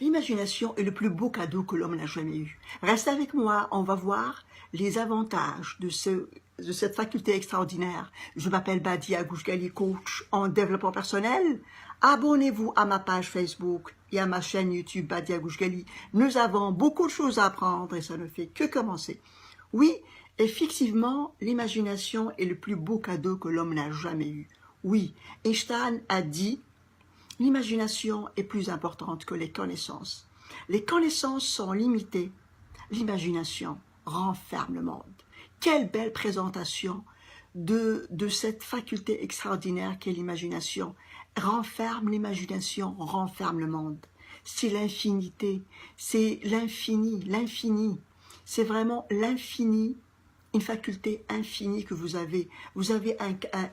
L'imagination est le plus beau cadeau que l'homme n'a jamais eu. Reste avec moi, on va voir les avantages de cette faculté extraordinaire. Je m'appelle Badia Gouchgali, coach en développement personnel. Abonnez-vous à ma page Facebook et à ma chaîne YouTube Badia Gouchgali. Nous avons beaucoup de choses à apprendre et ça ne fait que commencer. Oui, effectivement, l'imagination est le plus beau cadeau que l'homme n'a jamais eu. Oui, Einstein a dit: l'imagination est plus importante que les connaissances. Les connaissances sont limitées. L'imagination renferme le monde. Quelle belle présentation de cette faculté extraordinaire qu'est l'imagination. Renferme l'imagination, renferme le monde. C'est l'infinité, c'est l'infini, l'infini. C'est vraiment l'infini, une faculté infinie que vous avez. Vous avez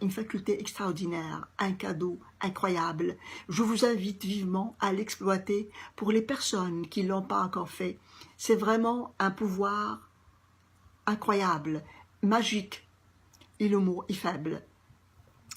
une faculté extraordinaire, un cadeau incroyable. Je vous invite vivement à l'exploiter pour les personnes qui ne l'ont pas encore fait. C'est vraiment un pouvoir incroyable, magique, et le mot est faible.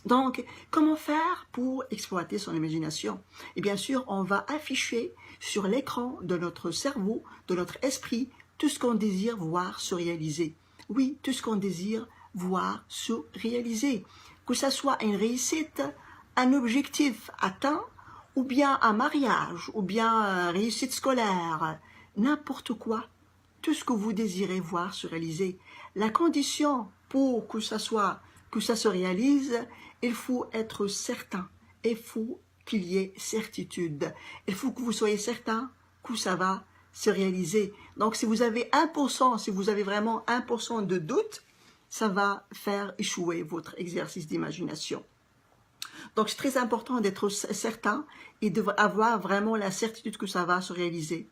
Donc, comment faire pour exploiter son imagination? Et bien sûr, on va afficher sur l'écran de notre cerveau, de notre esprit, tout ce qu'on désire voir se réaliser. Oui, tout ce qu'on désire voir se réaliser. Que ce soit une réussite, un objectif atteint, ou bien un mariage, ou bien une réussite scolaire, n'importe quoi. Tout ce que vous désirez voir se réaliser. La condition pour que ça se réalise, il faut être certain. Il faut qu'il y ait certitude. Il faut que vous soyez certain que ça va se réaliser. Donc, si vous avez 1%, si vous avez vraiment 1% de doute, ça va faire échouer votre exercice d'imagination. Donc, c'est très important d'être certain et d'avoir vraiment la certitude que ça va se réaliser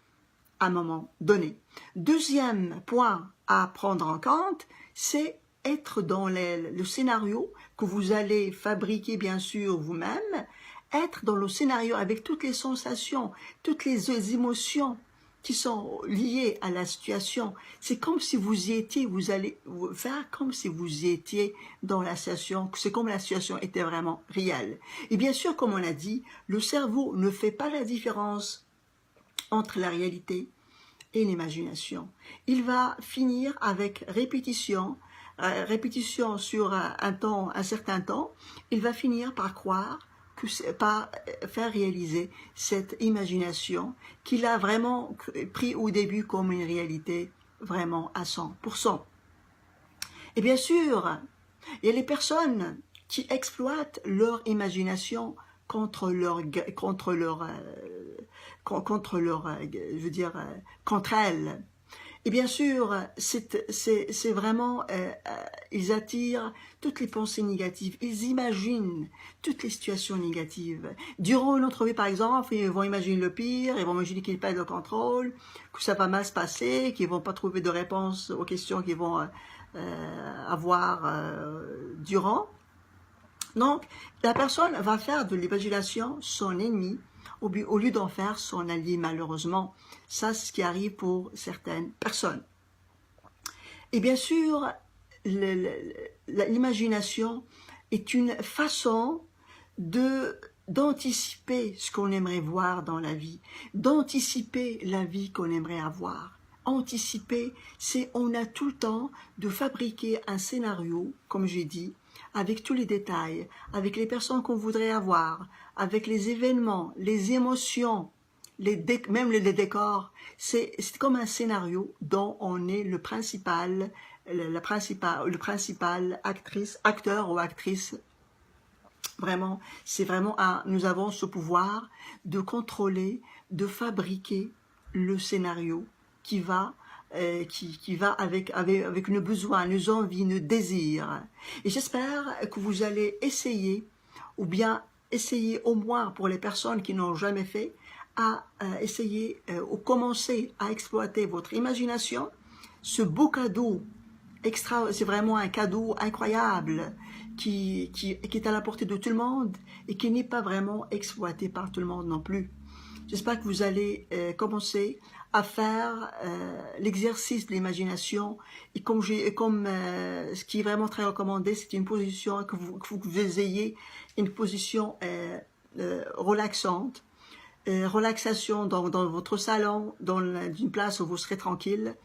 à un moment donné. Deuxième point à prendre en compte, c'est être dans le scénario que vous allez fabriquer bien sûr vous-même, être dans le scénario avec toutes les sensations, toutes les émotions qui sont liées à la situation. C'est comme si vous y étiez, vous allez faire comme si vous y étiez dans la situation, c'est comme la situation était vraiment réelle. Et bien sûr, comme on a dit, le cerveau ne fait pas la différence entre la réalité et l'imagination. Il va finir avec répétition sur un certain temps, il va finir par croire, par faire réaliser cette imagination qu'il a vraiment pris au début comme une réalité vraiment à 100%. Et bien sûr, il y a les personnes qui exploitent leur imagination contre elles. Et bien sûr, c'est vraiment, ils attirent toutes les pensées négatives, ils imaginent toutes les situations négatives. Durant une entrevue, par exemple, ils vont imaginer le pire, ils vont imaginer qu'ils perdent le contrôle, que ça va mal se passer, qu'ils vont pas trouver de réponse aux questions qu'ils vont avoir durant. Donc, la personne va faire de l'imagination son ennemi, au lieu d'en faire son allié, malheureusement. Ça, c'est ce qui arrive pour certaines personnes. Et bien sûr, l'imagination est une façon d'anticiper ce qu'on aimerait voir dans la vie, d'anticiper la vie qu'on aimerait avoir. Anticiper, c'est on a tout le temps de fabriquer un scénario, comme j'ai dit, avec tous les détails, avec les personnes qu'on voudrait avoir, avec les événements, les émotions, même les décors. C'est comme un scénario dont on est le principal acteur ou actrice. Vraiment, c'est vraiment nous avons ce pouvoir de contrôler, de fabriquer le scénario qui va avec nos besoins, nos envies, nos désirs. Et j'espère que vous allez essayer, ou bien essayer au moins pour les personnes qui n'ont jamais fait, à essayer ou commencer à exploiter votre imagination. Ce beau cadeau extra, c'est vraiment un cadeau incroyable qui est à la portée de tout le monde et qui n'est pas vraiment exploité par tout le monde non plus. J'espère que vous allez commencer à faire l'exercice de l'imagination et ce qui est vraiment très recommandé, c'est une position que vous ayez une position relaxante relaxation dans votre salon, dans une place où vous serez tranquille.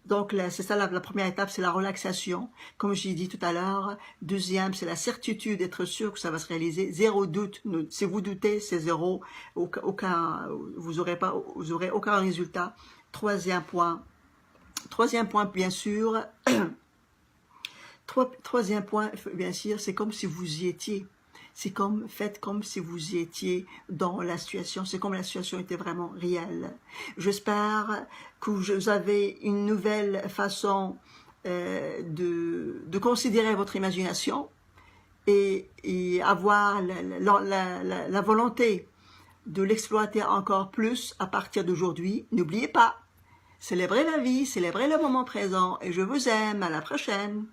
Donc, c'est ça la première étape, c'est la relaxation, comme j'ai dit tout à l'heure. Deuxième, c'est la certitude d'être sûr que ça va se réaliser. Zéro doute. Si vous doutez, c'est zéro. Vous aurez aucun résultat. Troisième point, bien sûr. Troisième point, bien sûr, c'est comme si vous y étiez. Faites comme si vous y étiez dans la situation. C'est comme la situation était vraiment réelle. J'espère que vous avez une nouvelle façon de considérer votre imagination et avoir la volonté de l'exploiter encore plus à partir d'aujourd'hui. N'oubliez pas, célébrez la vie, célébrez le moment présent et je vous aime. À la prochaine.